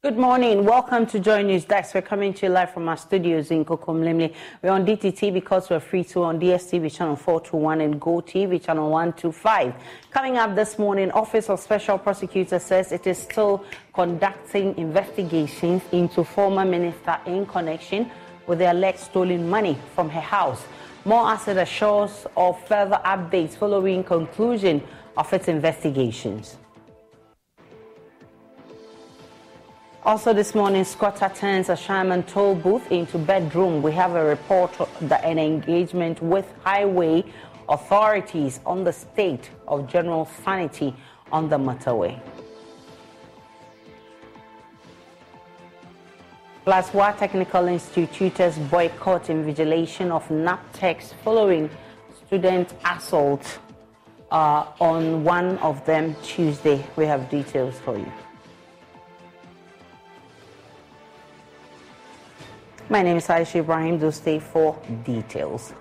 Good morning. Welcome to Joy News Desk. We're coming to you live from our studios in Kokomlemle. We're on DTT because we're free to on DSTV channel 421 and Go TV channel 125. Coming up this morning, Office of Special Prosecutor says it is still conducting investigations into former minister in connection with the alleged stolen money from her house. More asset assures of further updates following conclusion of its investigations. Also this morning, Scotter turns a Sherman toll booth into bedroom. We have a report that an engagement with highway authorities on the state of general sanity on the motorway. Plus, Wa Technical Institute tutors boycott invigilation of NAPTEX following student assault on one of them Tuesday. We have details for you. My name is Aisha Ibrahim. Do stay for details.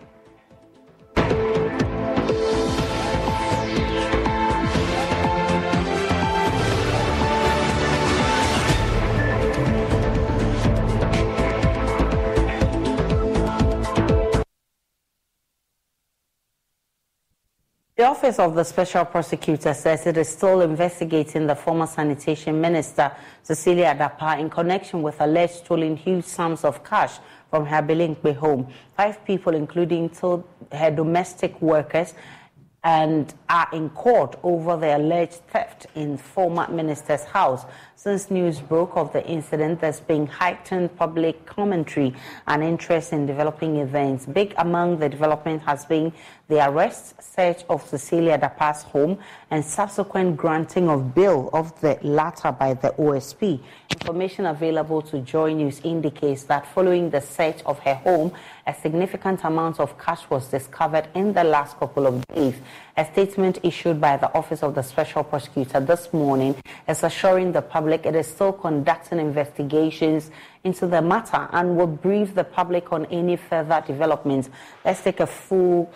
The Office of the Special Prosecutor says it is still investigating the former Sanitation Minister, Cecilia Dapa, in connection with alleged stolen huge sums of cash from her Bilinkwe home. 5 people, including her domestic workers, and are in court over the alleged theft in former minister's house. Since news broke of the incident, there's been heightened public commentary and interest in developing events. Big among the development has been the arrest, search of Cecilia Dapa's home, and subsequent granting of bail of the latter by the OSP. Information available to Joy News indicates that following the search of her home, a significant amount of cash was discovered in the last couple of days. A statement issued by the Office of the Special Prosecutor this morning is assuring the public it is still conducting investigations into the matter and will brief the public on any further developments. Let's take a full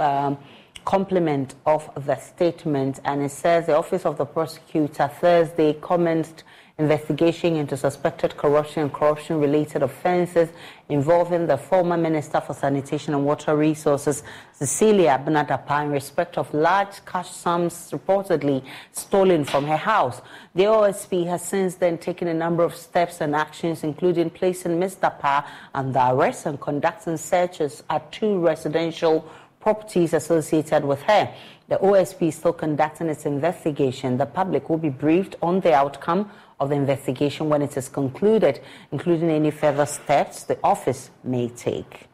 complement of the statement, and it says the Office of the Prosecutor Thursday commenced investigation into suspected corruption and corruption-related offences involving the former Minister for Sanitation and Water Resources, Cecilia Dapa, in respect of large cash sums reportedly stolen from her house. The OSP has since then taken a number of steps and actions, including placing Ms. Dapa under arrest and conducting searches at 2 residential properties associated with her. The OSP is still conducting its investigation. The public will be briefed on the outcome of the investigation when it is concluded, including any further steps the office may take.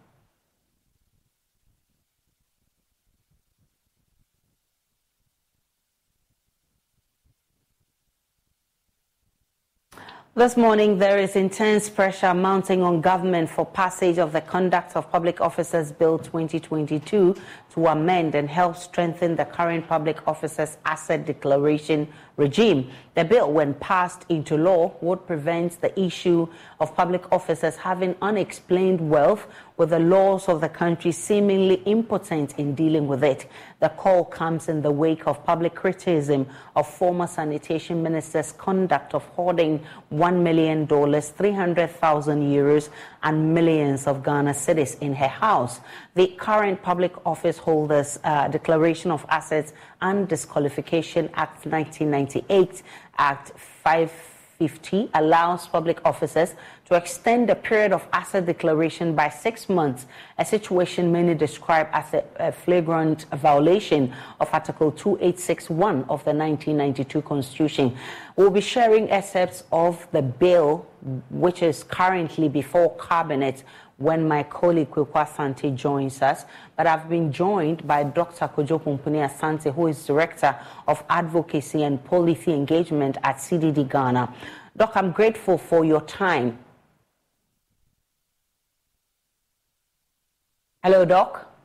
This morning, there is intense pressure mounting on government for passage of the Conduct of Public Officers Bill 2022 to amend and help strengthen the current public officers' asset declaration regime. The bill, when passed into law, would prevent the issue of public officers having unexplained wealth, with the laws of the country seemingly impotent in dealing with it. The call comes in the wake of public criticism of former Sanitation Minister's conduct of hoarding $1 million, 300,000 euros, and millions of Ghana cedis in her house. The current Public Office Holders Declaration of Assets and Disqualification Act 1998, Act 550, allows public officers to extend the period of asset declaration by 6 months, a situation many describe as a flagrant violation of Article 2861 of the 1992 Constitution. We'll be sharing excerpts of the bill, which is currently before Cabinet, when my colleague Kwekwa Asante joins us. But I've been joined by Dr. Kojo Pumpuni Asante, who is Director of Advocacy and Policy Engagement at CDD Ghana. Doc, I'm grateful for your time. Hello, Doc.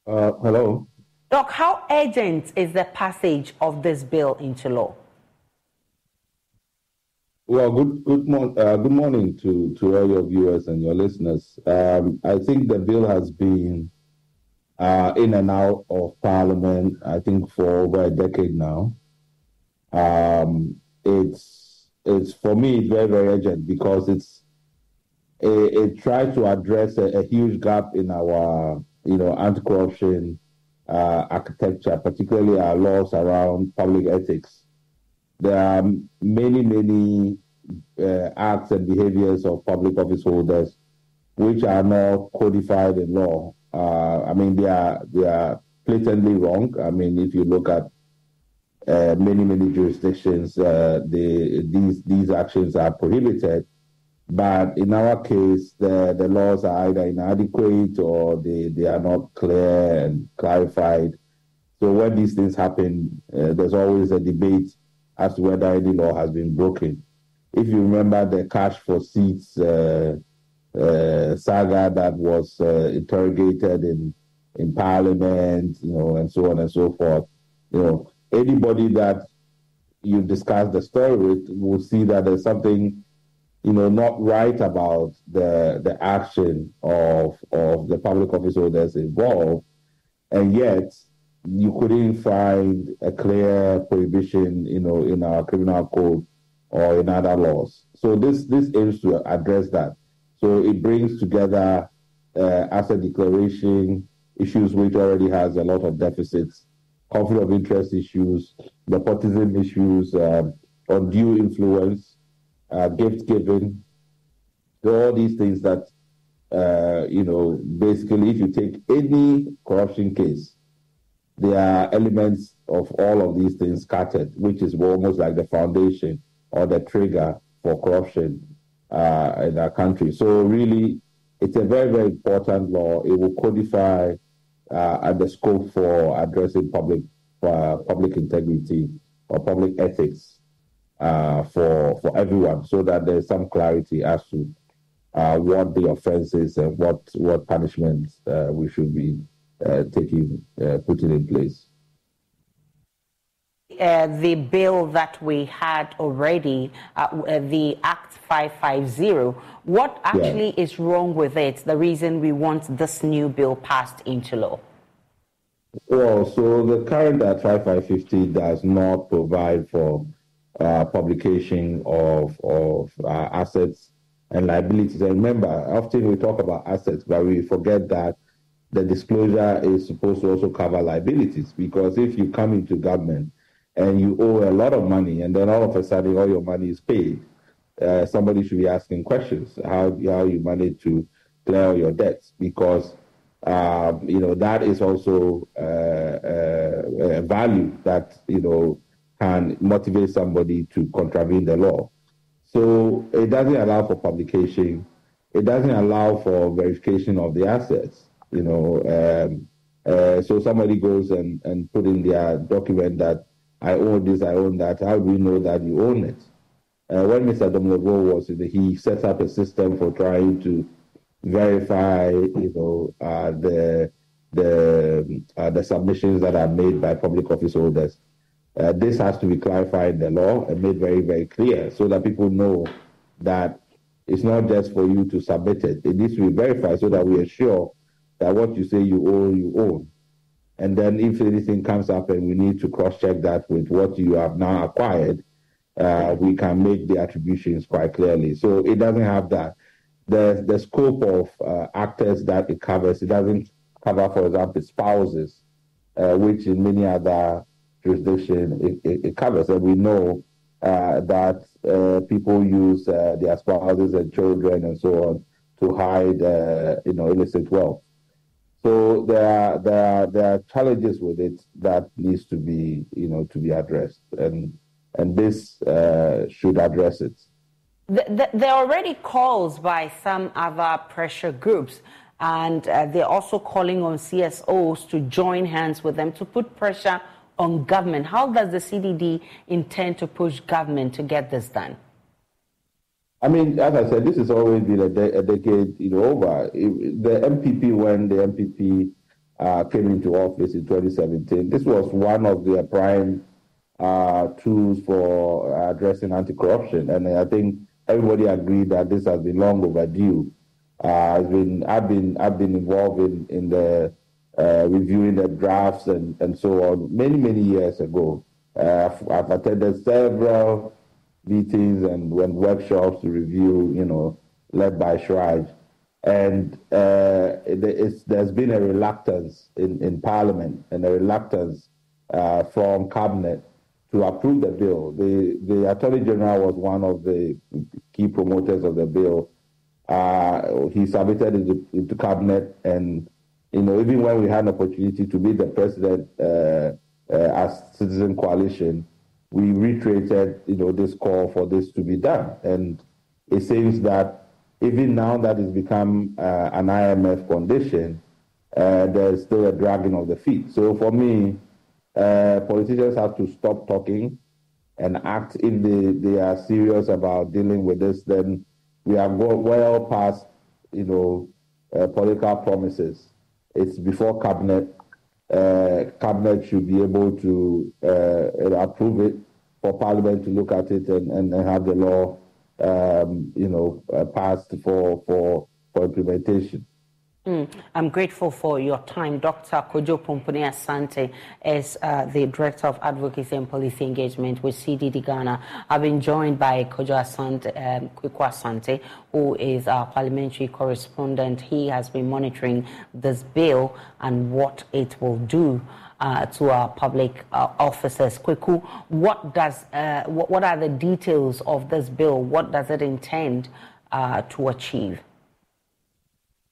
Hello. Doc, how urgent is the passage of this bill into law? Well, good morning to all your viewers and your listeners. I think the bill has been in and out of Parliament, I think, for over a decade now. It's it's for me it's very, very urgent because it tries to address a huge gap in our anti-corruption architecture, particularly our laws around public ethics. There are many acts and behaviors of public office holders which are not codified in law. I mean, they are blatantly wrong. I mean, if you look at many jurisdictions, these actions are prohibited. But in our case, the laws are either inadequate or they are not clear and clarified. So when these things happen, there's always a debate as to whether any law has been broken. If you remember the cash for seats saga that was interrogated in Parliament, and so on and so forth, anybody that you discuss the story with will see that there's something not right about the action of the public office holders involved, and yet you couldn't find a clear prohibition, in our criminal code or in other laws. So this aims to address that. So it brings together asset declaration issues, which already has a lot of deficits, conflict of interest issues, nepotism issues, undue influence, gift giving, all these things that, basically if you take any corruption case, there are elements of all of these things scattered, which is almost like the foundation or the trigger for corruption in our country. So really, it's a very, very important law. It will codify the scope for addressing public integrity or public ethics for everyone, so that there's some clarity as to what the offense is and what punishments we should be putting in place. The bill that we had already, the Act 550, what actually is wrong with it? The reason we want this new bill passed into law? Well, so the current Act 550 does not provide for publication of assets and liabilities. And remember, often we talk about assets, but we forget that the disclosure is supposed to also cover liabilities, because if you come into government and you owe a lot of money and then all of a sudden all your money is paid, somebody should be asking questions, how you manage to clear your debts, because that is also a value that can motivate somebody to contravene the law. So it doesn't allow for publication. It doesn't allow for verification of the assets. So somebody goes and put in their document that I own this, I own that. How do we know that you own it? When Mr. Domlevo was he set up a system for trying to verify, the submissions that are made by public office holders. This has to be clarified in the law and made very, very clear, so that people know that it's not just for you to submit it. It needs to be verified so that we are sure that what you say you own. And then if anything comes up and we need to cross-check that with what you have now acquired, we can make the attributions quite clearly. So it doesn't have that. The scope of actors that it covers, it doesn't cover, for example, spouses, which in many other jurisdictions it covers. And we know that people use their spouses and children and so on to hide illicit wealth. So there are challenges with it that needs to be addressed, and this should address it. There are already calls by some other pressure groups, and they're also calling on CSOs to join hands with them to put pressure on government. How does the CDD intend to push government to get this done? I mean, as I said, this has always been a decade over. The MPP, when the MPP came into office in 2017, this was one of their prime tools for addressing anti-corruption. And I think everybody agreed that this has been long overdue. I've been involved in the reviewing the drafts and so on many years ago. I've attended several meetings and workshops to review, led by Shraj. And there's been a reluctance in Parliament and a reluctance from Cabinet to approve the bill. The Attorney General was one of the key promoters of the bill. He submitted it into Cabinet, and even when we had an opportunity to meet the President as Citizen Coalition, we reiterated this call for this to be done. And it seems that even now that it's become an IMF condition, there's still a dragging of the feet. So for me, politicians have to stop talking and act. If they are serious about dealing with this, then we are well past, political promises. It's before Cabinet. Cabinet should be able to approve it, for Parliament to look at it and have the law, passed for implementation. I'm grateful for your time. Dr. Kojo Pomponi Asante is the Director of Advocacy and Policy Engagement with CDD Ghana. I've been joined by Kojo Kweku Asante, who is our parliamentary correspondent. He has been monitoring this bill and what it will do to our public officers. Kweku, what are the details of this bill? What does it intend to achieve?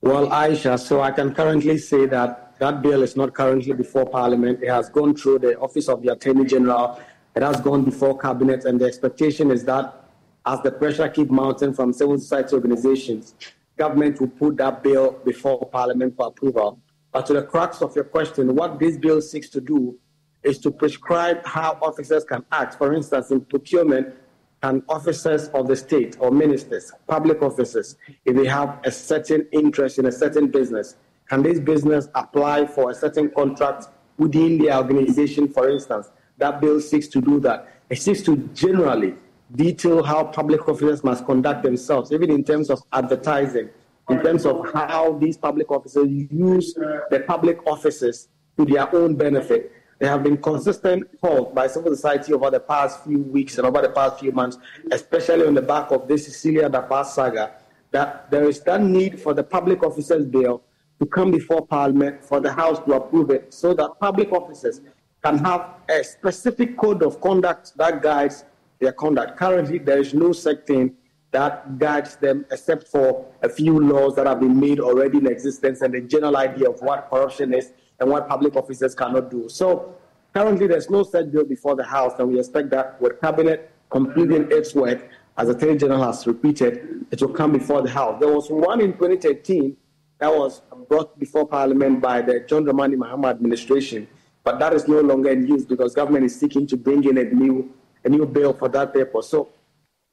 Well, Aisha, so I can currently say that bill is not currently before Parliament. It has gone through the Office of the Attorney General. It has gone before Cabinet, and the expectation is that as the pressure keeps mounting from civil society organizations, government will put that bill before Parliament for approval. But to the crux of your question, what this bill seeks to do is to prescribe how officers can act. For instance, in procurement, and officers of the state or ministers, public officers, if they have a certain interest in a certain business, can this business apply for a certain contract within the organization, for instance? That bill seeks to do that. It seeks to generally detail how public officers must conduct themselves, even in terms of advertising, in terms of how these public officers use the public offices to their own benefit. There have been consistent calls by civil society over the past few weeks and over the past few months, especially on the back of this Cecilia Dapaah saga, that there is that need for the public officers bill to come before Parliament for the House to approve it, so that public officers can have a specific code of conduct that guides their conduct. Currently, there is no such thing that guides them except for a few laws that have been made already in existence and the general idea of what corruption is and what public officers cannot do. So currently there's no such bill before the House, and we expect that with Cabinet completing its work, as the Attorney General has repeated, it will come before the House. There was one in 2013 that was brought before Parliament by the John Dramani Mahama administration, but that is no longer in use because government is seeking to bring in a new bill for that purpose. So,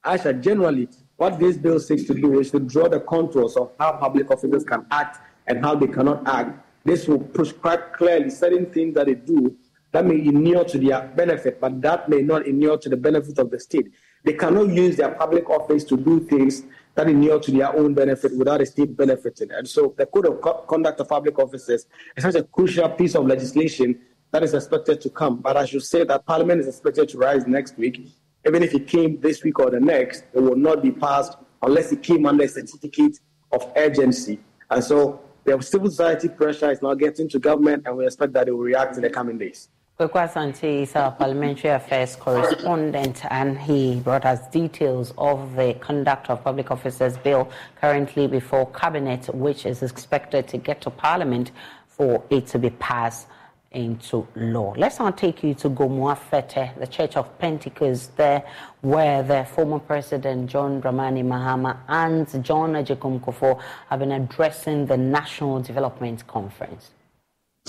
Aisha, generally, what this bill seeks to do is to draw the contours of how public officers can act and how they cannot act. This will prescribe clearly certain things that they do that may inure to their benefit, but that may not inure to the benefit of the state. They cannot use their public office to do things that inure to their own benefit without the state benefiting. And so the Code of Conduct of Public Officers is such a crucial piece of legislation that is expected to come. But I should say that Parliament is expected to rise next week. Even if it came this week or the next, it will not be passed unless it came under a certificate of urgency. And so the civil society pressure is now getting to government, and we expect that it will react in the coming days. Kweku Asante is our parliamentary affairs correspondent, and he brought us details of the Conduct of Public Officers Bill currently before Cabinet, which is expected to get to Parliament for it to be passed into law. Let's now take you to Gomua Fete, the Church of Pentecost, there where the former President John Dramani Mahama and John Agyekum Kufuor have been addressing the National Development Conference.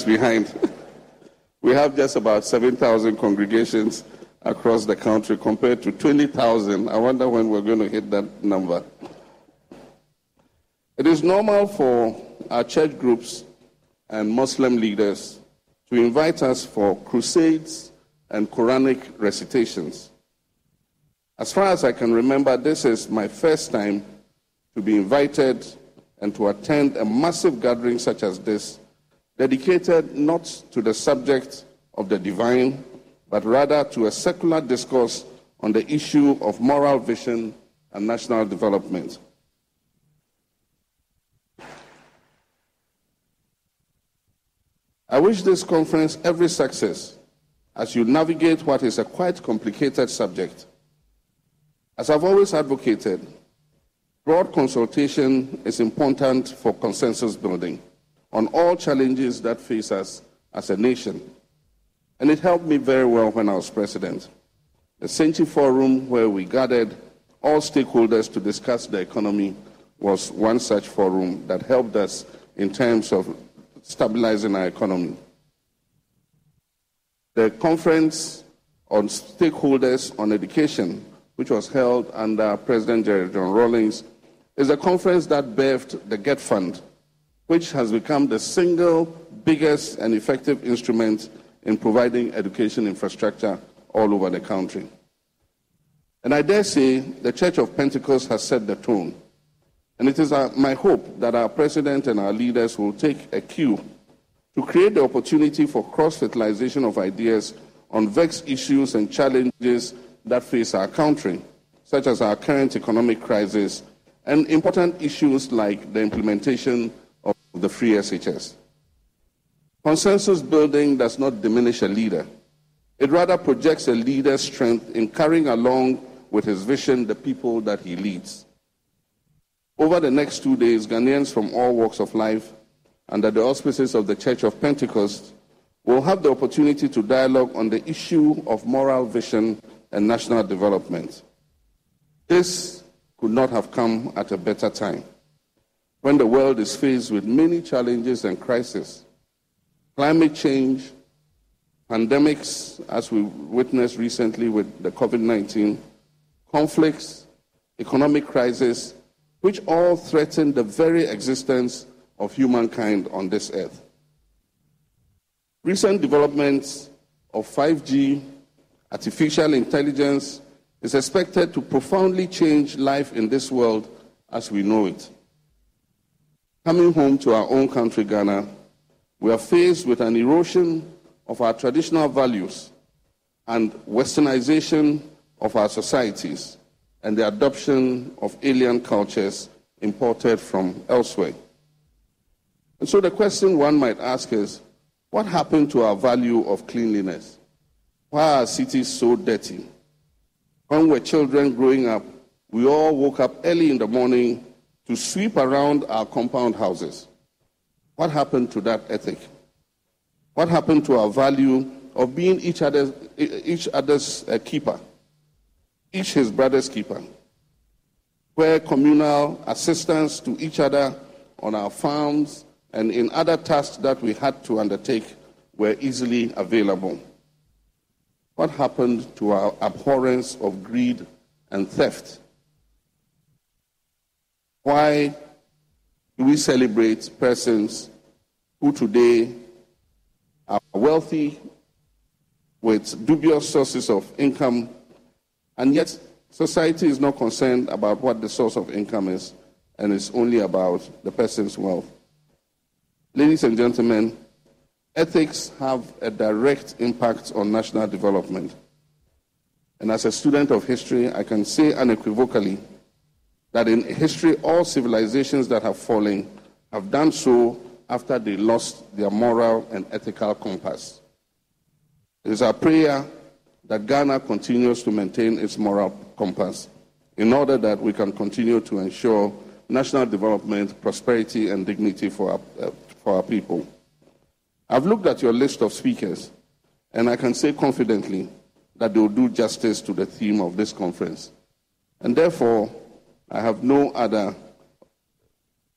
Behind, we have just about 7,000 congregations across the country compared to 20,000. I wonder when we're going to hit that number. It is normal for our church groups and Muslim leaders to invite us for crusades and Quranic recitations. As far as I can remember, this is my first time to be invited and to attend a massive gathering such as this, dedicated not to the subject of the divine, but rather to a secular discourse on the issue of moral vision and national development. I wish this conference every success as you navigate what is a quite complicated subject. As I've always advocated, broad consultation is important for consensus building on all challenges that face us as a nation. And it helped me very well when I was president. The Senchi Forum, where we gathered all stakeholders to discuss the economy, was one such forum that helped us in terms of stabilizing our economy. The Conference on Stakeholders on Education, which was held under President Jerry John Rawlings, is a conference that birthed the GET Fund, which has become the single biggest and effective instrument in providing education infrastructure all over the country. And I dare say the Church of Pentecost has set the tone. And it is my hope that our president and our leaders will take a cue to create the opportunity for cross-fertilization of ideas on vexed issues and challenges that face our country, such as our current economic crisis and important issues like the implementation of the free SHS. Consensus building does not diminish a leader. It rather projects a leader's strength in carrying along with his vision the people that he leads. Over the next 2 days, Ghanaians from all walks of life, under the auspices of the Church of Pentecost, will have the opportunity to dialogue on the issue of moral vision and national development. This could not have come at a better time, when the world is faced with many challenges and crises. Climate change, pandemics, as we witnessed recently with the COVID-19, conflicts, economic crisis, which all threaten the very existence of humankind on this earth. Recent developments of 5G, artificial intelligence, is expected to profoundly change life in this world as we know it. Coming home to our own country, Ghana, we are faced with an erosion of our traditional values and westernization of our societies and the adoption of alien cultures imported from elsewhere. And so the question one might ask is, what happened to our value of cleanliness? Why are cities so dirty? When we were children growing up, we all woke up early in the morning to sweep around our compound houses. What happened to that ethic? What happened to our value of being each other's keeper, each his brother's keeper, where communal assistance to each other on our farms and in other tasks that we had to undertake were easily available? What happened to our abhorrence of greed and theft? Why do we celebrate persons who today are wealthy with dubious sources of income, and yet society is not concerned about what the source of income is, and it's only about the person's wealth? Ladies and gentlemen, ethics have a direct impact on national development. And as a student of history, I can say unequivocally that in history, all civilizations that have fallen have done so after they lost their moral and ethical compass. It is our prayer that Ghana continues to maintain its moral compass in order that we can continue to ensure national development, prosperity, and dignity for our people. I've looked at your list of speakers, and I can say confidently that they will do justice to the theme of this conference. And therefore, I have no other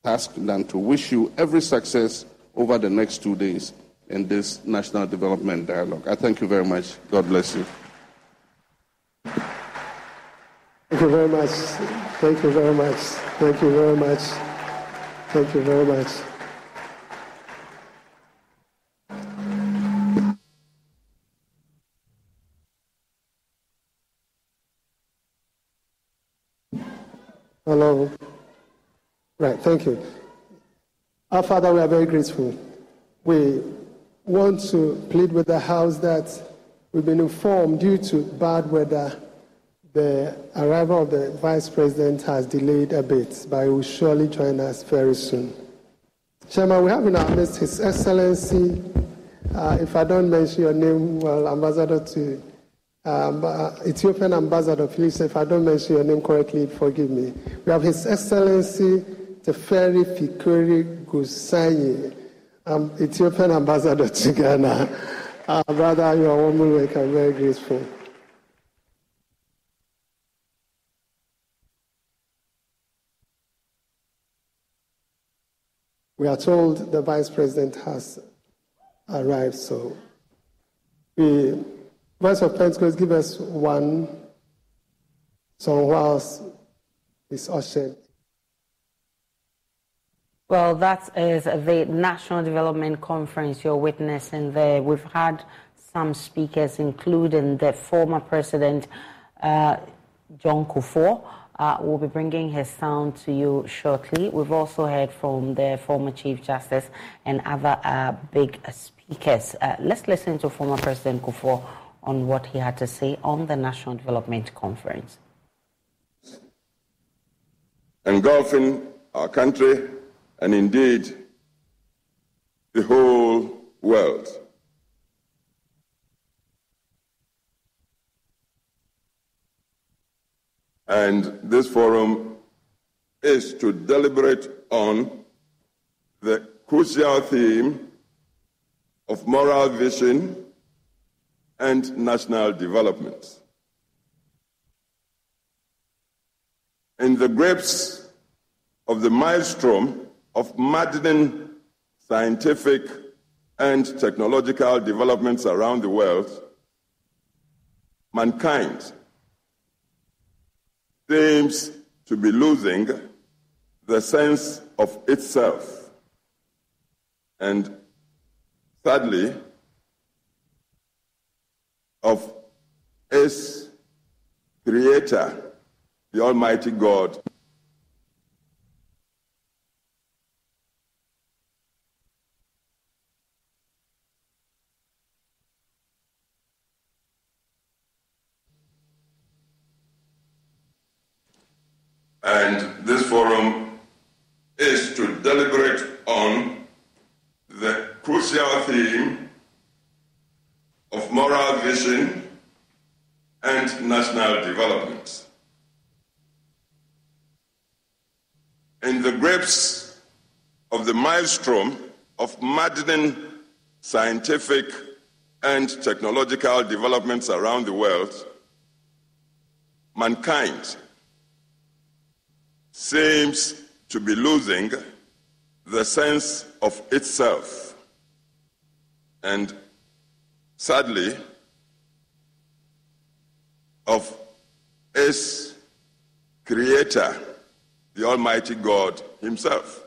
task than to wish you every success over the next 2 days in this National Development Dialogue. I thank you very much. God bless you. Thank you very much. Thank you very much. Thank you very much. Thank you very much. Hello. Right, thank you. Our Father, we are very grateful. We want to plead with the House that we've been informed due to bad weather the arrival of the Vice President has delayed a bit, but he will surely join us very soon. Chairman, we have in our midst His Excellency, if I don't mention your name, well, Ambassador to Ethiopian Ambassador, please, if I don't mention your name correctly, forgive me. We have His Excellency Teferi Fikuri Gusanyi, Ethiopian Ambassador to Ghana. Brother, you are warmly welcome, very grateful. We are told the Vice President has arrived, so the Voice of Pentecost, give us one song whilst it's ushered. Well, that is the National Development Conference you're witnessing there. We've had some speakers, including the former President, John Kufuor. We'll be bringing his sound to you shortly. We've also heard from the former Chief Justice and other big speakers. Let's listen to former President Kufuor on what he had to say on the National Development Conference. Engulfing our country and indeed the whole world. And this forum is to deliberate on the crucial theme of moral vision and national development. In the grips of the maelstrom of maddening scientific and technological developments around the world, mankind seems to be losing the sense of itself and, sadly, of its creator, the Almighty God. And this forum is to deliberate on the crucial theme of moral vision and national development. In the grips of the maelstrom of maddening scientific and technological developments around the world, mankind seems to be losing the sense of itself and, sadly, of its creator, the Almighty God himself.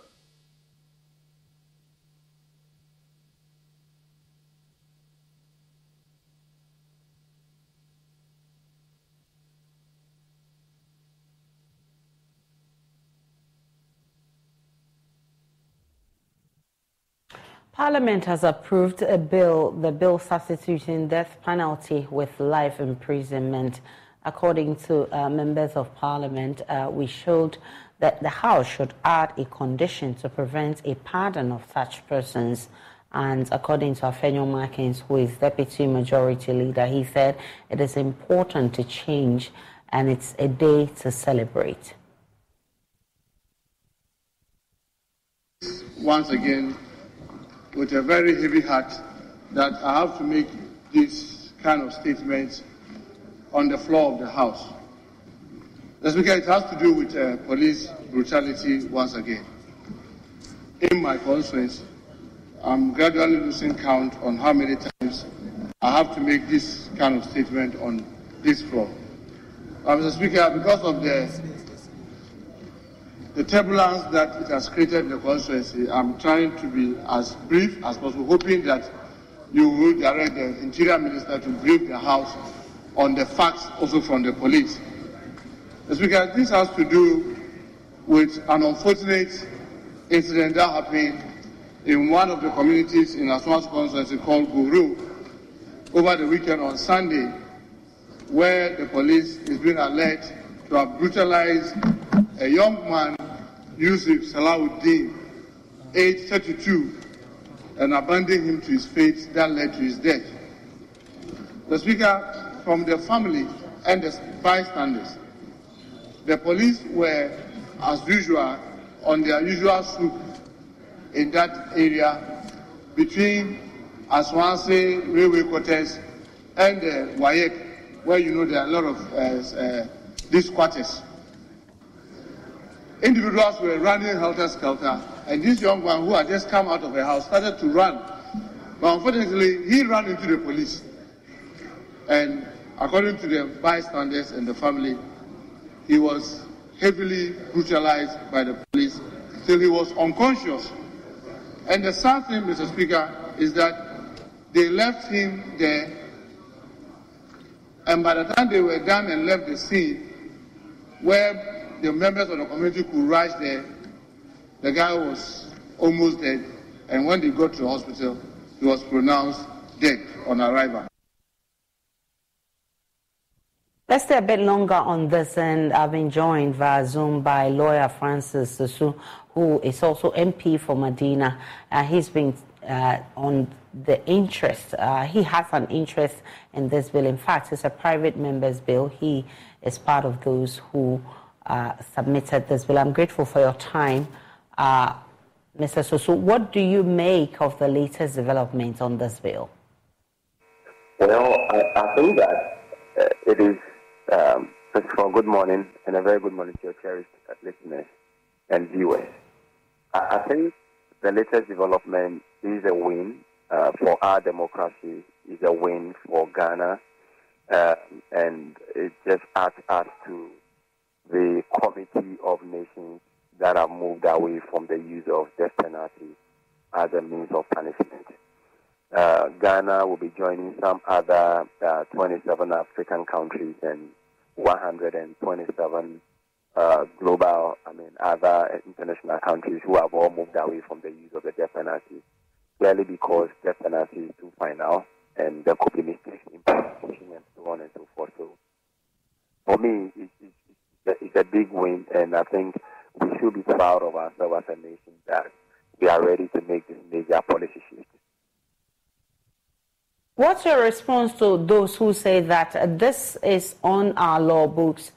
Parliament has approved a bill, the bill substituting death penalty with life imprisonment. According to members of Parliament, we showed that the House should add a condition to prevent a pardon of such persons. And according to Afenyo Markins, who is Deputy Majority Leader, he said it is important to change and it's a day to celebrate. Once again, with a very heavy heart, that I have to make this kind of statement on the floor of the House. Mr. Speaker, it has to do with police brutality once again. In my constituency, I'm gradually losing count on how many times I have to make this kind of statement on this floor. Mr. Speaker, because of the turbulence that it has created in the constituency, I'm trying to be as brief as possible, hoping that you will direct the Interior Minister to brief the House on the facts also from the police. Mr. Speaker, this has to do with an unfortunate incident that happened in one of the communities in Aswan's constituency called Guru over the weekend on Sunday, where the police is being alleged to have brutalized a young man, Yusuf Salahuddin, age 32, and abandoning him to his fate that led to his death. The Speaker, from the family and the bystanders, the police were, as usual, on their usual swoop in that area between Aswanse railway quarters and Wayek, where there are a lot of these quarters. Individuals were running helter-skelter, and this young man who had just come out of a house started to run. But unfortunately, he ran into the police. And according to the bystanders and the family, he was heavily brutalized by the police till he was unconscious. And the sad thing, Mr. Speaker, is that they left him there, and by the time they were done and left the scene, where the members of the community could rush there, the guy was almost dead, and when they got to the hospital, he was pronounced dead on arrival. Let's stay a bit longer on this, and I've been joined via Zoom by lawyer Francis Susu, who is also MP for Medina. He's been on the interest. He has an interest in this bill. In fact, it's a private member's bill. He is part of those who submitted this bill. I'm grateful for your time. Mr. Susu, what do you make of the latest developments on this bill? Well, I think that it is, first of all, good morning, and a very good morning to your cherished listeners and viewers. I think the latest development is a win for our democracy, is a win for Ghana, and it just adds us to the Committee of Nations that have moved away from the use of death penalty as a means of punishment. Ghana will be joining some other 27 African countries and 127 global, other international countries who have all moved away from the use of the death penalty, clearly because death penalty is too final and there could be mistakes in prosecution and so on and so forth. So for me, it's a big win, and I think we should be proud of ourselves as a nation that we are ready to make this major policy shift. What's your response to those who say that this is on our law books,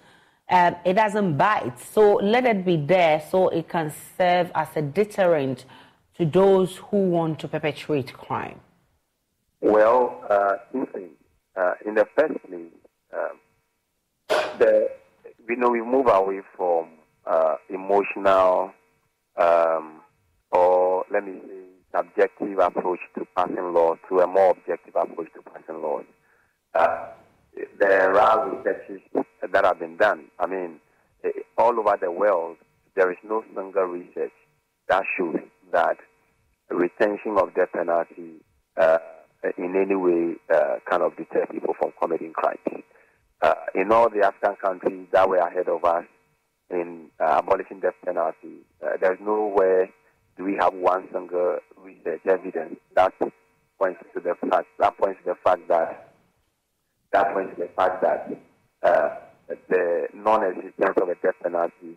it doesn't bite, so let it be there so it can serve as a deterrent to those who want to perpetrate crime? Well, two things. In the first place, we move away from emotional or let me say subjective approach to passing laws to a more objective approach to passing laws. There are researches that have been done. All over the world, there is no single research that shows that retention of death penalty in any way kind of deter people from committing crimes. In all the African countries that were ahead of us in abolishing death penalty, there's nowhere do we have one single research evidence that points to the fact that the non-existence of a death penalty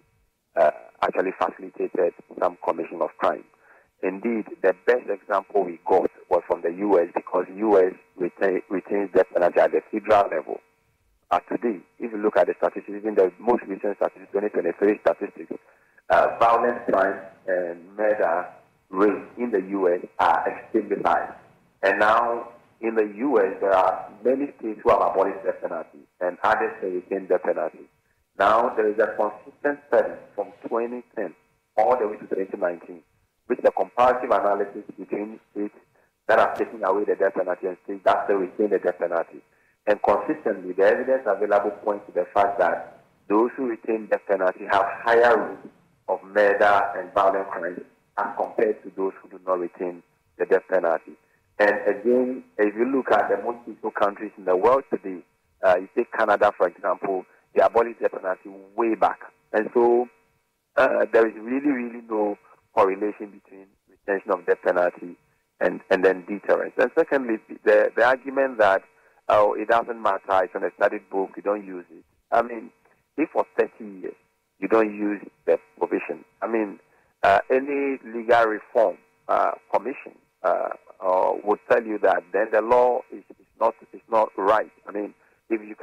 actually facilitated some commission of crime. Indeed, the best example we got was from the U.S. because U.S. retains death penalty at the federal level. Today, if you look at the statistics, even the most recent statistics, 2023 statistics, violent crime and murder rates in the U.S. are extremely high. And now, in the U.S., there are many states who have abolished death penalty and others that retain death penalty. Now, there is a consistent study from 2010 all the way to 2019, which is a comparative analysis between states that are taking away the death penalty and states that still retain the death penalty. And consistently, the evidence available points to the fact that those who retain death penalty have higher rates of murder and violent crimes as compared to those who do not retain the death penalty. And again, if you look at the most peaceful countries in the world today, you take Canada, for example, they abolished death penalty way back. And so there is really, really no correlation between retention of death penalty and then deterrence. And secondly, the argument that oh, it doesn't matter, it's on a studied book, you don't use it. I mean, if for 30 years you don't use the provision, I mean, any legal reform commission would tell you that then the law is not right. I mean, if you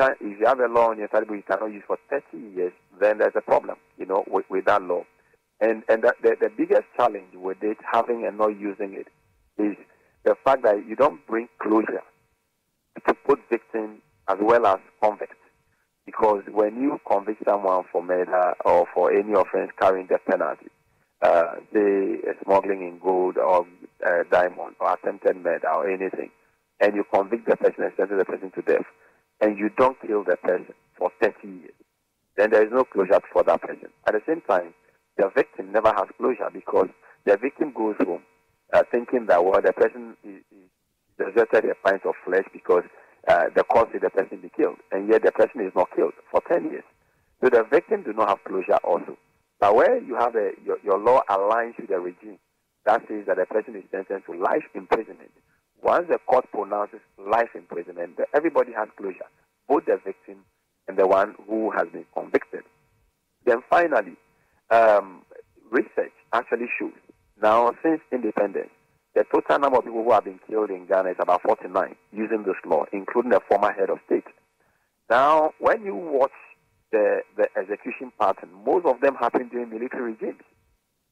have a law on your study book you cannot use for 30 years, then there's a problem, with that law. And the biggest challenge with it, having and not using it, is the fact that you don't bring closure to both victims as well as convicts. Because when you convict someone for murder or for any offense carrying the penalty, say smuggling in gold or diamond or attempted murder or anything, and you convict the person and sentence the person to death, and you don't kill the person for 30 years, then there is no closure for that person. At the same time, the victim never has closure because the victim goes home thinking that, well, the person is deserted a pint of flesh because the cause is the person be killed, and yet the person is not killed for 10 years. So the victim do not have closure also. But where you have your law aligns with the regime that says that the person is sentenced to life imprisonment, once the court pronounces life imprisonment, everybody has closure, both the victim and the one who has been convicted. Then finally, research actually shows now since independence, the total number of people who have been killed in Ghana is about 49 using this law, including the former head of state. Now, when you watch the execution pattern, most of them happen during military regimes,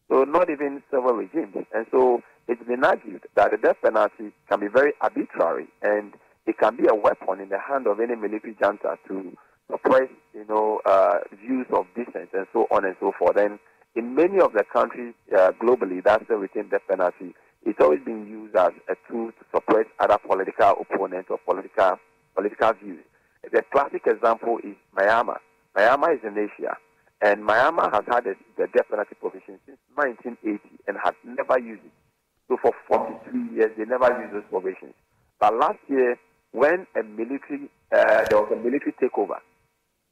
so not even civil regimes. And so it's been argued that the death penalty can be very arbitrary, and it can be a weapon in the hand of any military junta to suppress, views of dissent and so on and so forth. And in many of the countries globally that still retain death penalty, it's always been used as a tool to suppress other political opponents or political views. The classic example is Myanmar. Myanmar is in Asia, and Myanmar has had the death penalty provision since 1980 and has never used it. So for 43 years, they never used those provisions. But last year, when there was a military takeover,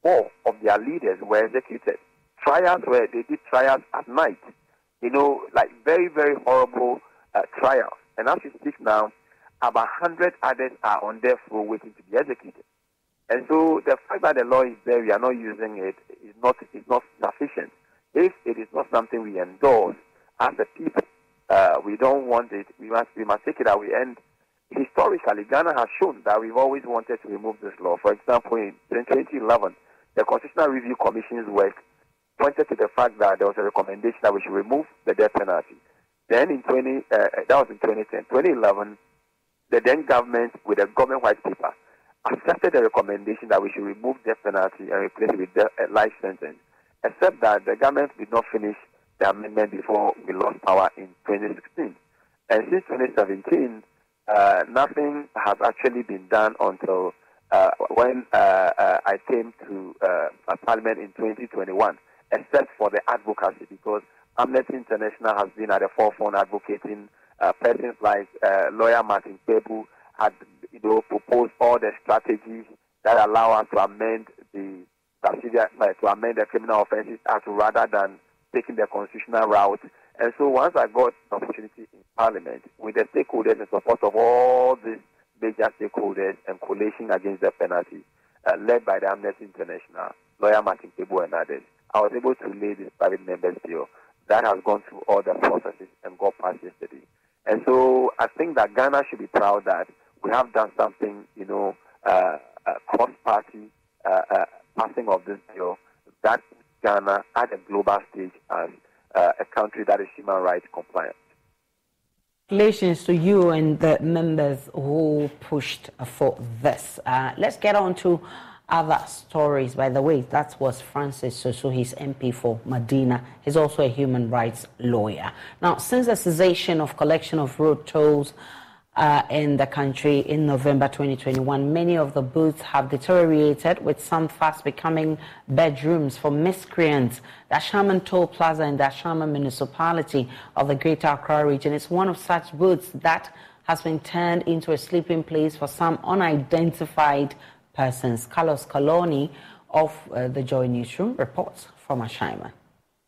4 of their leaders were executed. They did trials at night, like very, very horrible trials. And as we speak now, about 100 others are on death row waiting to be executed. And so the fact that the law is there, we are not using it, is not sufficient. If it is not something we endorse as a people, we don't want it, we must take it away. And historically, Ghana has shown that we've always wanted to remove this law. For example, in 2011, the Constitutional Review Commission's work pointed to the fact that there was a recommendation that we should remove the death penalty. Then that was in 2010. 2011, the then government, with a government white paper, accepted the recommendation that we should remove death penalty and replace it with a life sentence, except that the government did not finish the amendment before we lost power in 2016. And since 2017, nothing has actually been done until when I came to Parliament in 2021, except for the advocacy, because Amnesty International has been at the forefront advocating. Persons like lawyer Martin Pebu had proposed all the strategies that allow us to amend the Criminal Offences Act rather than taking the constitutional route. And so once I got the opportunity in Parliament with the stakeholders in support of all these major stakeholders and coalition against the penalty, led by the Amnesty International, lawyer Martin Pebu and others, I was able to lay this private members bill that has gone through all the processes and got passed yesterday. And so I think that Ghana should be proud that we have done something, cross-party passing of this bill that Ghana at a global stage as a country that is human rights compliant. Congratulations to you and the members who pushed for this. Let's get on to other stories. By the way, that was Francis Soso, he's MP for Medina. He's also a human rights lawyer. Now, since the cessation of collection of road tolls in the country in November 2021, many of the booths have deteriorated, with some fast becoming bedrooms for miscreants. The Ashaman Toll Plaza in the Ashaman municipality of the Greater Accra region is one of such booths that has been turned into a sleeping place for some unidentified persons. Carlos Coloni of the Joy Newsroom reports from Ashaman.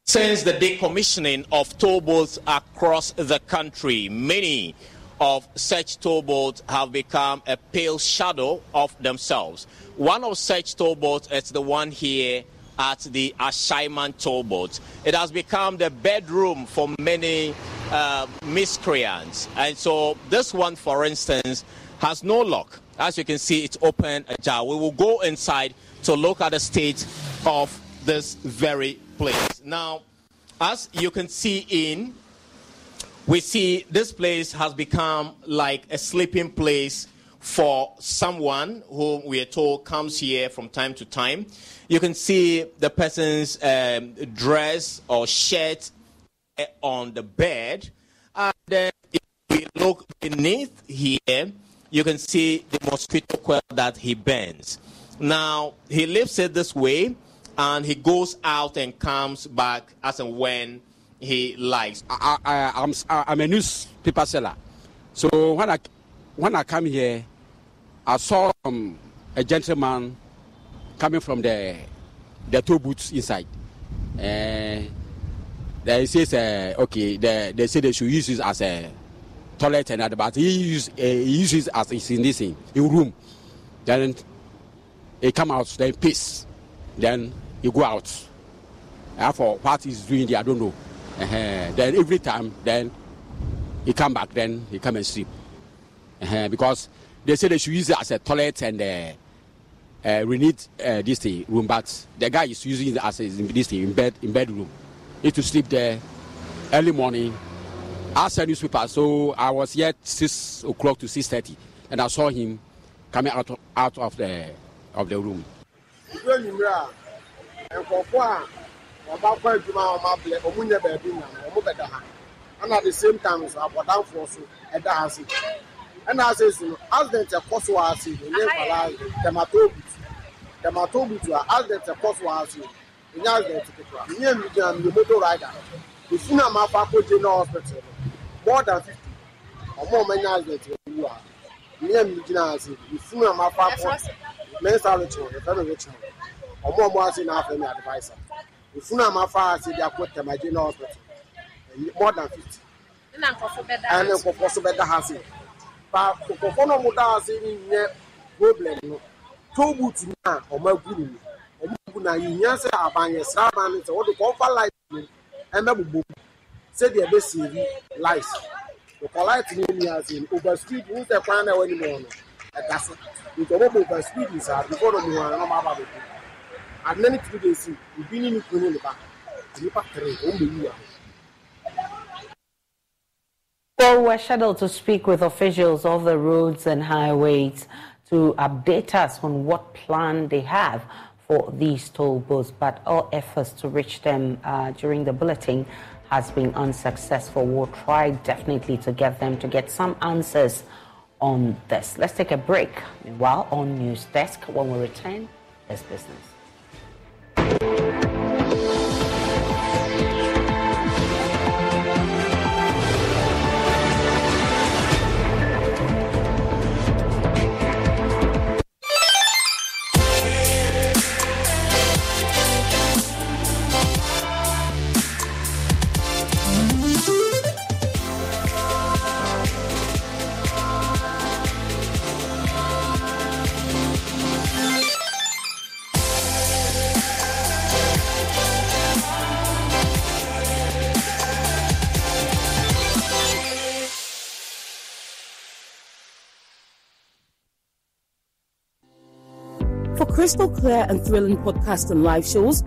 Since the decommissioning of toll booths across the country, many of such tollboats have become a pale shadow of themselves. One of such tollboats is the one here at the Ashaiman tollboat. It has become the bedroom for many miscreants. And so this one, for instance, has no lock. As you can see, it's open ajar. We will go inside to look at the state of this very place. Now, as you can see we see this place has become like a sleeping place for someone who we are told comes here from time to time. You can see the person's dress or shirt on the bed. And then if we look beneath here, you can see the mosquito coil that he burns. Now, he leaves it this way, and he goes out and comes back as and when he likes. I'm a newspaper seller. So when I come here, I saw a gentleman coming from the toll booths inside. They says, okay, they say they should use it as a toilet and other, but he uses as it's in this in room. Then he come out, then piss, then he go out. For what he's doing there, I don't know. Then every time, then he come back, then he come and sleep. Because they say they should use it as a toilet and we need this thing room, but the guy is using it as this thing in bedroom. He to sleep there early morning. I saw newspaper, so I was here 6 o'clock to 6:30, and I saw him coming out of the room. And at the same time, I was down for so at the house. And I said, as the cost was in the Matobu, as the cost was in the motor rider. The sooner my papa general hospital, more than 50 or more many years that you are. Near Mijinazi, the sooner my papa, men's ritual, the family ritual, or more was enough any advisor. The sooner my father said, I put my general hospital, more than 50. And then for possible better house. But for no more in problem, two boots now or my guru. Now, you answer about your servant, or the comfort life, and the book said the best lies. The polite name as in overspeed, who's the final anymore. That's it. With the overspeed is before the one. And many 2 days, you've been in the back. You pack only you. Well, we're scheduled to speak with officials of the roads and highways to update us on what plan they have for these toll booths, but all efforts to reach them during the bulletin has been unsuccessful. We'll try definitely to get them to get some answers on this. Let's take a break. Meanwhile, on News Desk, when we return, there's business. For crystal clear and thrilling podcasts and live shows,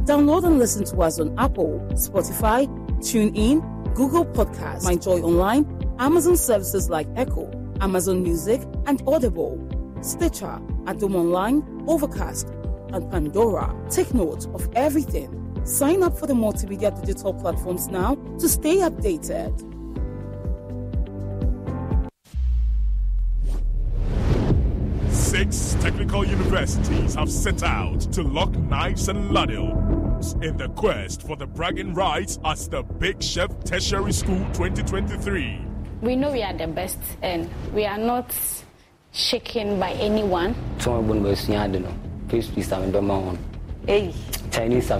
download and listen to us on Apple, Spotify, TuneIn, Google Podcasts, MyJoy Online, Amazon services like Echo, Amazon Music, and Audible, Stitcher, Adom Online, Overcast, and Pandora. Take note of everything. Sign up for the multimedia digital platforms now to stay updated. Six technical universities have set out to lock knives and ladles in the quest for the bragging rights as the Big Chef Tertiary School 2023. We know we are the best and we are not shaken by anyone. Hey. Chinese.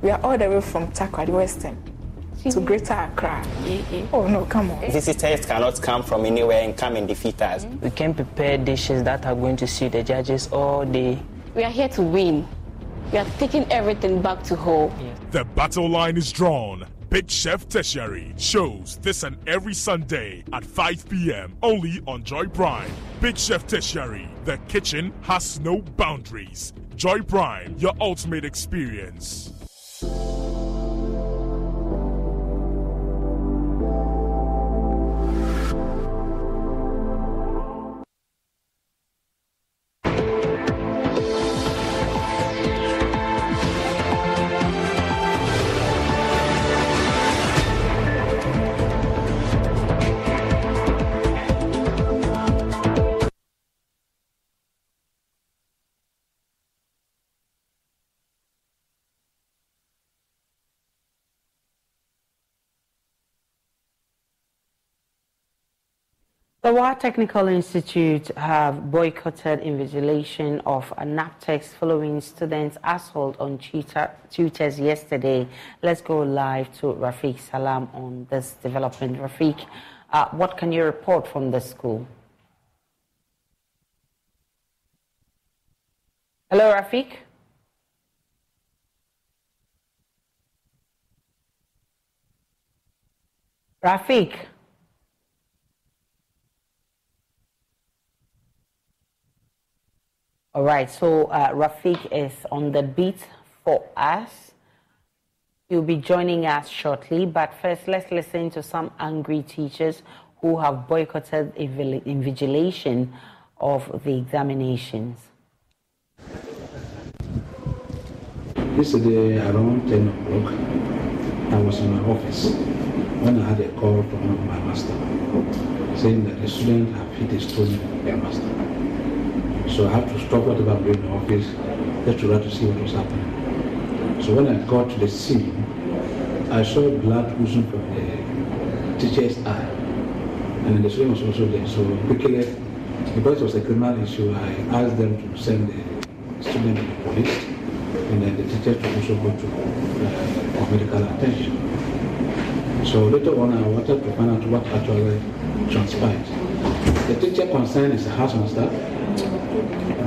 We are all the way from Takrady Western. to Greater Accra. Oh no, come on. Visitors cannot come from anywhere and come and defeat us. We can prepare dishes that are going to suit the judges all day. We are here to win. We are taking everything back to home. The battle line is drawn. Big Chef Tertiary shows this and every Sunday at 5 p.m. only on Joy Prime. Big Chef Tertiary, the kitchen has no boundaries. Joy Prime, your ultimate experience. The World Technical Institute have boycotted invigilation of NAPTEX following students' assault on tutors yesterday. Let's go live to Rafiq Salam on this development. Rafiq, what can you report from the school? Hello, Rafiq. Rafiq. All right, so Rafiq is on the beat for us. He'll be joining us shortly, but first let's listen to some angry teachers who have boycotted invigilation of the examinations. Yesterday around 10 o'clock, I was in my office when I had a call from my master saying that a student had hit a stone in their master. So I had to stop whatever I'm doing in the office just to try to see what was happening. So when I got to the scene, I saw blood oozing from the teacher's eye. And the student was also there. So quickly, because it was a criminal issue, I asked them to send the student to the police and then the teacher to also go to medical attention. So later on, I wanted to find out what actually transpired. The teacher concerned is a housemaster.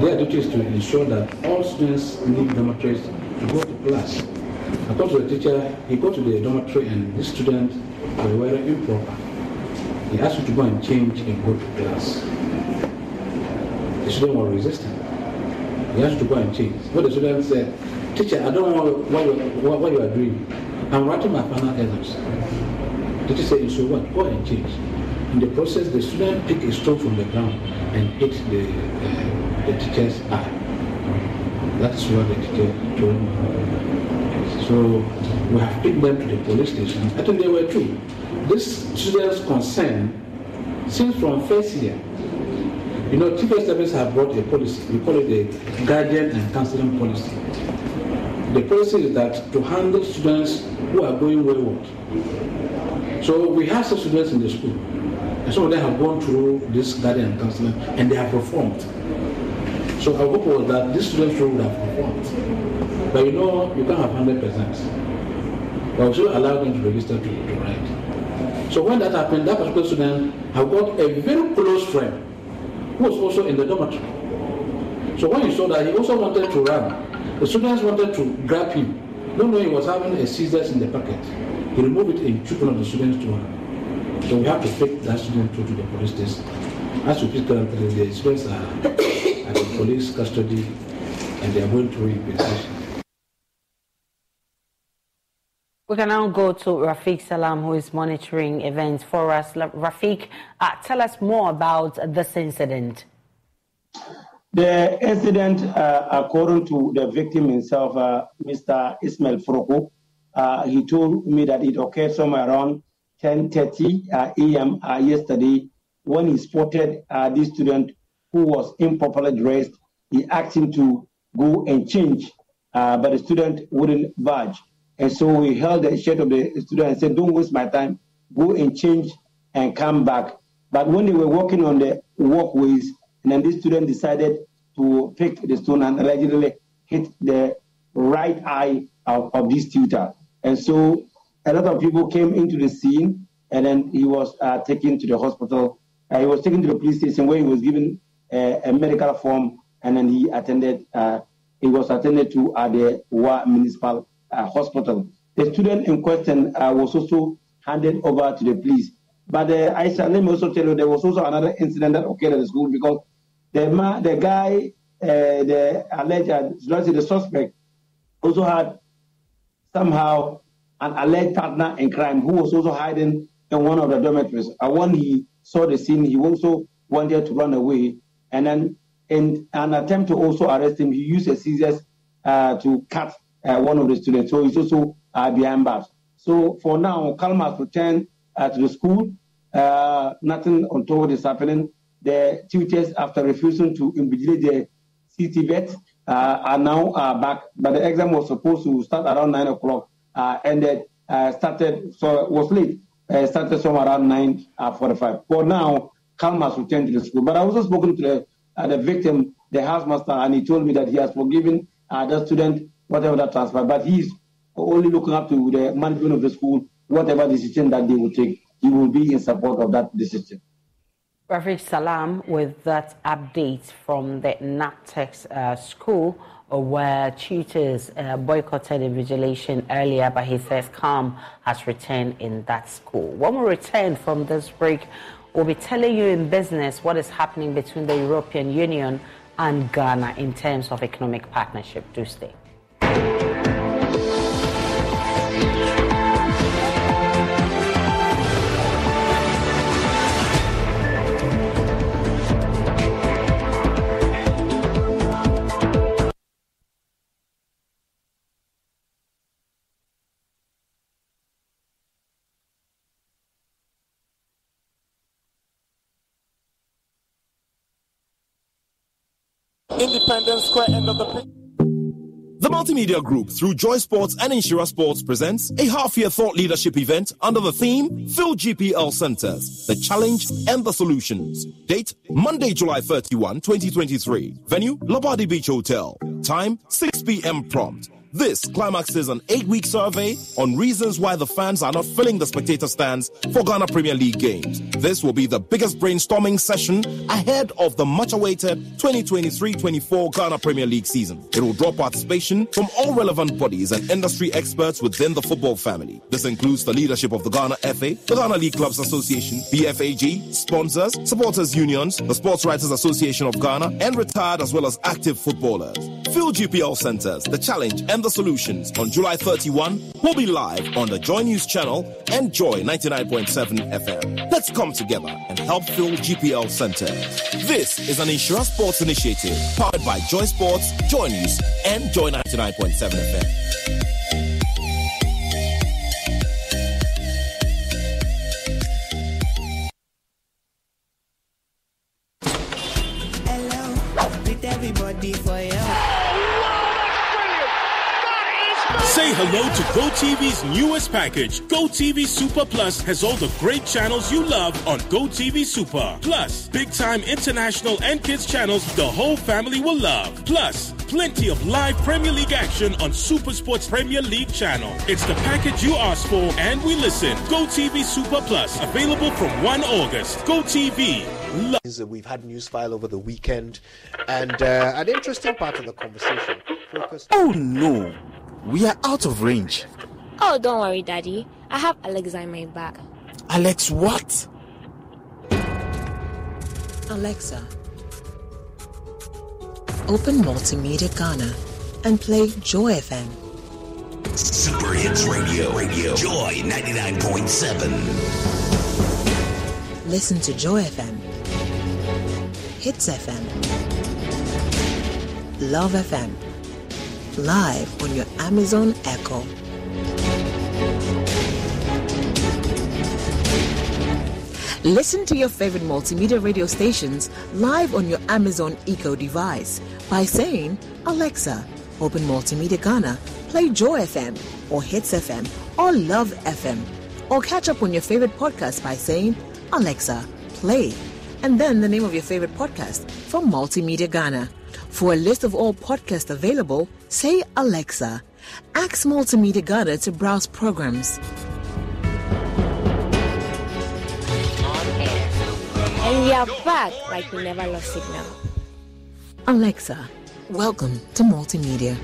Their duty is to ensure that all students leave dormitories to go to class. According to the teacher, he got to the dormitory and this student were wearing improper. He asked you to go and change and go to class. The student was resisting. He asked you to go and change. But the student said, "Teacher, I don't know what you are doing. I'm writing my final exams." The teacher said, "So what? Go and change." In the process, the student picked a stone from the ground and hit the teacher's eye. That's what the teacher told me. So we have picked them to the police station. I think they were two. This student's concern, since from first year, you know, teacher service have brought a policy. We call it the guardian and counseling policy. The policy is that to handle students who are going wayward. So we have some students in the school. And some of them have gone through this guardian and counseling and they have reformed. So our hope was that these students would have reformed. But you know, you can't have 100%. But we should allow them to register to write. So when that happened, that particular student have got a very close friend who was also in the dormitory. So when he saw that, he also wanted to run. The students wanted to grab him. Not knowing he was having a scissors in the pocket. He removed it and took one of the students to her. So we have to take that student to the police station. As we speak currently, the students are at the police custody and they are going through investigation. We can now go to Rafiq Salam, who is monitoring events for us. Rafiq, tell us more about this incident. The incident, according to the victim himself, Mr. Ismail Froko, he told me that it occurred somewhere around 10:30 a.m. Yesterday when he spotted this student who was improperly dressed. He asked him to go and change, but the student wouldn't budge. And so he held the shirt of the student and said, "Don't waste my time, go and change and come back." But when they were walking on the walkways, and then this student decided to pick the stone and allegedly hit the right eye of this tutor. And so a lot of people came into the scene, and then he was taken to the hospital. He was taken to the police station where he was given a medical form, and then he was attended to at the Wa Municipal Hospital. The student in question was also handed over to the police. But Aisha, let me also tell you, there was also another incident that occurred at the school because the guy, the alleged, the suspect, also had somehow an alleged partner in crime who was also hiding in one of the dormitories. And when he saw the scene, he also wanted to run away. And then in an attempt to also arrest him, he used a scissors to cut one of the students. So he's also behind bars. So for now, Kalma has returned to the school. Nothing untoward is happening. The teachers, after refusing to invigilate the CTVET, are now back. But the exam was supposed to start around 9 o'clock. Was late. Started somewhere around 9:45. For now, Kalma has returned to the school. But I also spoken to the victim, the housemaster, and he told me that he has forgiven the student, whatever that transpired. But he's only looking up to the management of the school, whatever decision that they will take, he will be in support of that decision. Rafiq Salam with that update from the NAPTEX school where tutors boycotted invigilation earlier, but he says calm has returned in that school. When we return from this break, we'll be telling you in business what is happening between the European Union and Ghana in terms of economic partnership. Do stay. Independence Square end of the pitch. The Multimedia Group, through Joy Sports and Insura Sports, presents a half-year thought leadership event under the theme Fill GPL Centers, the Challenge and the Solutions. Date, Monday, July 31, 2023. Venue, Labadi Beach Hotel. Time, 6 p.m. prompt. This climaxes an 8-week survey on reasons why the fans are not filling the spectator stands for Ghana Premier League games. This will be the biggest brainstorming session ahead of the much-awaited 2023-24 Ghana Premier League season. It will draw participation from all relevant bodies and industry experts within the football family. This includes the leadership of the Ghana FA, the Ghana League Clubs Association, BFAG, sponsors, supporters unions, the Sports Writers Association of Ghana, and retired as well as active footballers. Fill GPL Centers, the Challenge and the Solutions on July 31 will be live on the Joy News channel and Joy 99.7 FM. Let's come together and help fill GPL Centers. This is an Insura Sports initiative powered by Joy Sports, Joy News, and Joy 99.7 FM. Everybody for you. Say hello to GoTV's newest package. GoTV Super Plus has all the great channels you love on GoTV Super. Plus, big-time international and kids channels the whole family will love. Plus, plenty of live Premier League action on Super Sports Premier League channel. It's the package you asked for, and we listen. GoTV Super Plus, available from 1 August. GoTV. We've had news file over the weekend, and an interesting part of the conversation focused. Oh no, we are out of range. Oh, don't worry, Daddy. I have Alexa in my bag. Alex, what? Alexa, open Multimedia Ghana and play Joy FM. Super Hits Radio, Joy 99.7. Listen to Joy FM, Hits FM, Love FM, live on your Amazon Echo. Listen to your favorite multimedia radio stations live on your Amazon Echo device by saying, Alexa, open Multimedia Ghana, play Joy FM or Hits FM or Love FM. Or catch up on your favorite podcast by saying, Alexa, play, and then the name of your favorite podcast from Multimedia Ghana. For a list of all podcasts available, say Alexa. Ask Multimedia Ghana to browse programs. And we are back like we never lost signal. Alexa, welcome to Multimedia.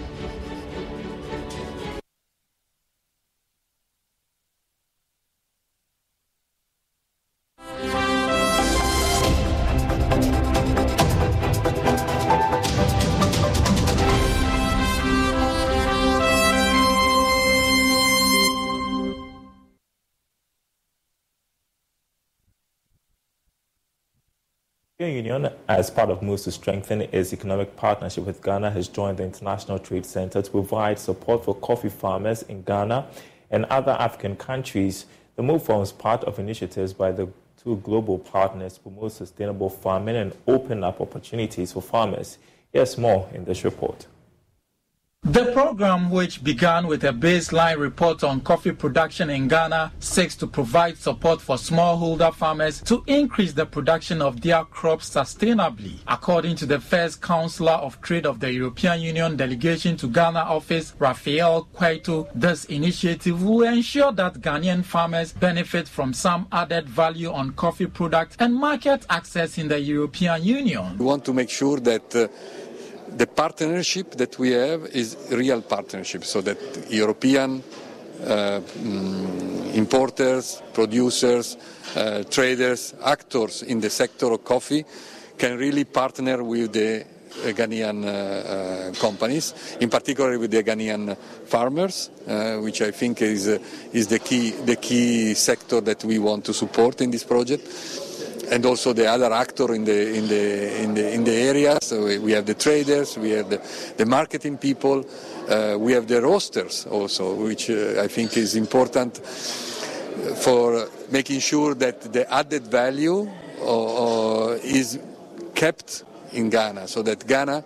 The European Union, as part of moves to strengthen its economic partnership with Ghana, has joined the International Trade Center to provide support for coffee farmers in Ghana and other African countries. The move forms part of initiatives by the two global partners to promote sustainable farming and open up opportunities for farmers. Here's more in this report. The program, which began with a baseline report on coffee production in Ghana, seeks to provide support for smallholder farmers to increase the production of their crops sustainably. According to the first Counselor of Trade of the European Union delegation to Ghana office, Raphael Kwaito, this initiative will ensure that Ghanaian farmers benefit from some added value on coffee products and market access in the European Union. We want to make sure that the partnership that we have is a real partnership, so that European importers, producers, traders, actors in the sector of coffee can really partner with the Ghanaian companies, in particular with the Ghanaian farmers, which I think is the key sector that we want to support in this project. And also the other actor in the area. So we have the traders, we have the marketing people, we have the roasters also, which I think is important for making sure that the added value is kept in Ghana, so that Ghana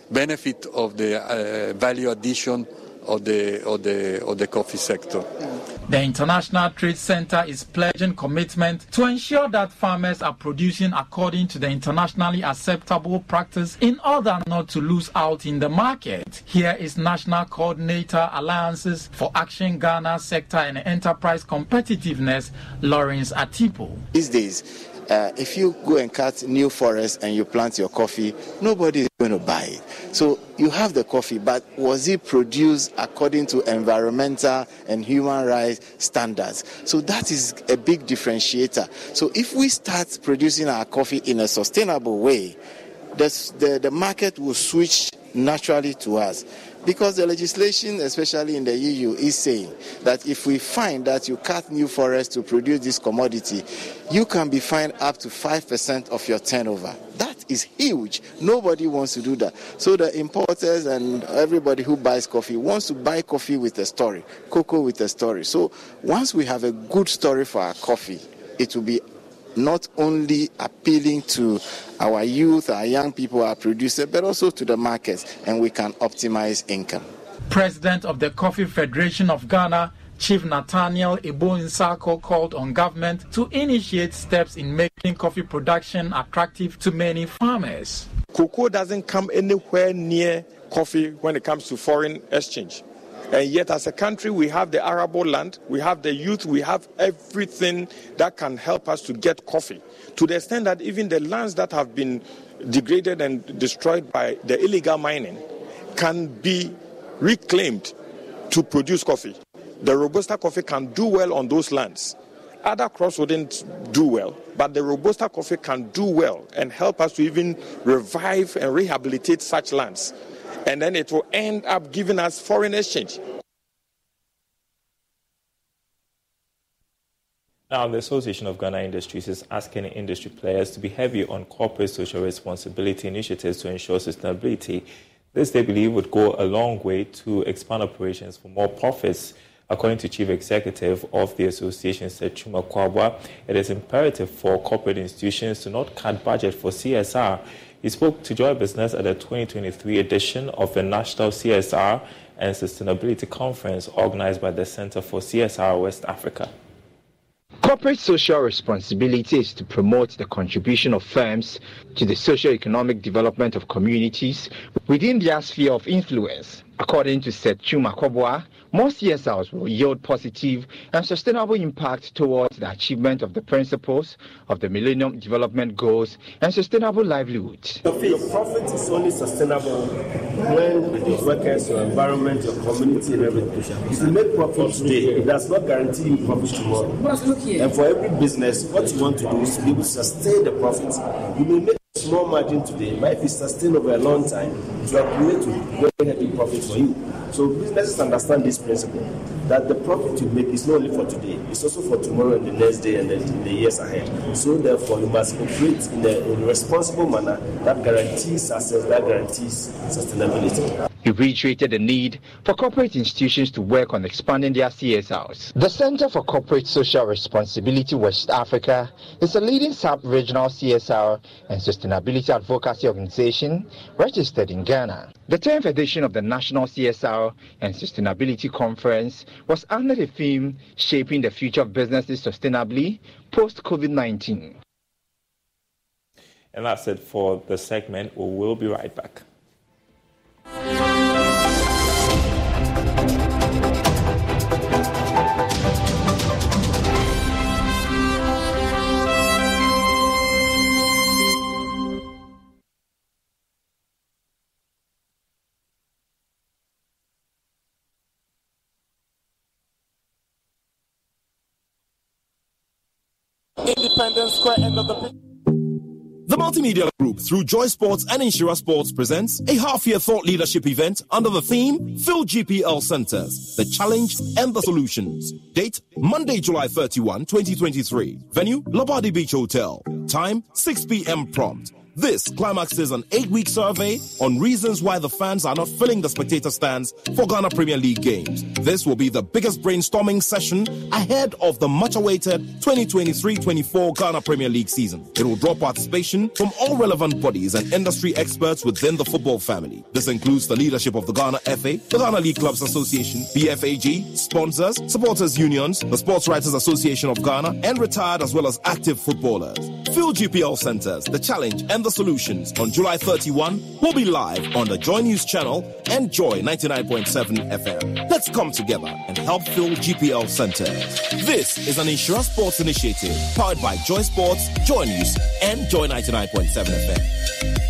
benefit of the value addition of the coffee sector. The International Trade Center is pledging commitment to ensure that farmers are producing according to the internationally acceptable practice in order not to lose out in the market. Here is National Coordinator Alliances for Action Ghana Sector and Enterprise Competitiveness, Lawrence Atipo. These days, if you go and cut new forest and you plant your coffee, nobody is going to buy it. So you have the coffee, but was it produced according to environmental and human rights standards? So that is a big differentiator. So if we start producing our coffee in a sustainable way, the market will switch naturally to us. Because the legislation, especially in the EU, is saying that if we find that you cut new forests to produce this commodity, you can be fined up to 5% of your turnover. That is huge. Nobody wants to do that. So the importers and everybody who buys coffee wants to buy coffee with a story, cocoa with a story. So once we have a good story for our coffee, it will be not only appealing to our youth, our young people, our producers, but also to the markets, and we can optimize income. President of the Coffee Federation of Ghana, Chief Nathaniel Ebo-Nsako, called on government to initiate steps in making coffee production attractive to many farmers. Cocoa doesn't come anywhere near coffee when it comes to foreign exchange. And yet, as a country, we have the arable land, we have the youth, we have everything that can help us to get coffee. To the extent that even the lands that have been degraded and destroyed by the illegal mining can be reclaimed to produce coffee. The Robusta coffee can do well on those lands. Other crops wouldn't do well, but the Robusta coffee can do well and help us to even revive and rehabilitate such lands. And then it will end up giving us foreign exchange. Now, the Association of Ghana Industries is asking industry players to be heavy on corporate social responsibility initiatives to ensure sustainability. This, they believe, would go a long way to expand operations for more profits. According to Chief Executive of the association, Chuma Kwabwa, it is imperative for corporate institutions to not cut budget for CSR. He spoke to Joy Business at the 2023 edition of the National CSR and Sustainability Conference organized by the Center for CSR West Africa. Corporate social responsibility is to promote the contribution of firms to the socio-economic development of communities within their sphere of influence. According to Chuma Kwabwa, more CSRs will yield positive and sustainable impact towards the achievement of the principles of the Millennium Development Goals and sustainable livelihoods. Your profit is only sustainable when your workers, your environment, your community, and everything. If you make profit today, it does not guarantee you profit tomorrow. And for every business, what you want to do is to be able to sustain the profits. You may make a small margin today, but if it's sustained over a long time, it will accumulate to very heavy profit for you. So businesses understand this principle, that the profit you make is not only for today, it's also for tomorrow and the next day and then in the years ahead. So therefore, you must operate in a responsible manner that guarantees success, that guarantees sustainability. He reiterated the need for corporate institutions to work on expanding their CSRs. The Center for Corporate Social Responsibility West Africa is a leading sub-regional CSR and sustainability advocacy organization registered in Ghana. The 10th edition of the National CSR and Sustainability Conference was under the theme Shaping the Future of Businesses Sustainably Post-COVID-19. And that's it for the segment. We will be right back. Independence Square end of the The Multimedia Group, through Joy Sports and Insura Sports, presents a half-year thought leadership event under the theme Phil GPL Centers, the challenge and the solutions. Date, Monday, July 31, 2023. Venue, Labadi Beach Hotel. Time, 6 p.m. prompt. This climaxes an 8-week survey on reasons why the fans are not filling the spectator stands for Ghana Premier League games. This will be the biggest brainstorming session ahead of the much-awaited 2023-24 Ghana Premier League season. It will draw participation from all relevant bodies and industry experts within the football family. This includes the leadership of the Ghana FA, the Ghana League Clubs Association, BFAG, sponsors, supporters unions, the Sports Writers Association of Ghana, and retired as well as active footballers. Phil GPL Centers, the challenge and the solutions on July 31 will be live on the Joy News channel and Joy 99.7 FM. Let's come together and help fill GPL Centers. This is an Insura Sports initiative powered by Joy Sports, Joy News, and Joy 99.7 FM.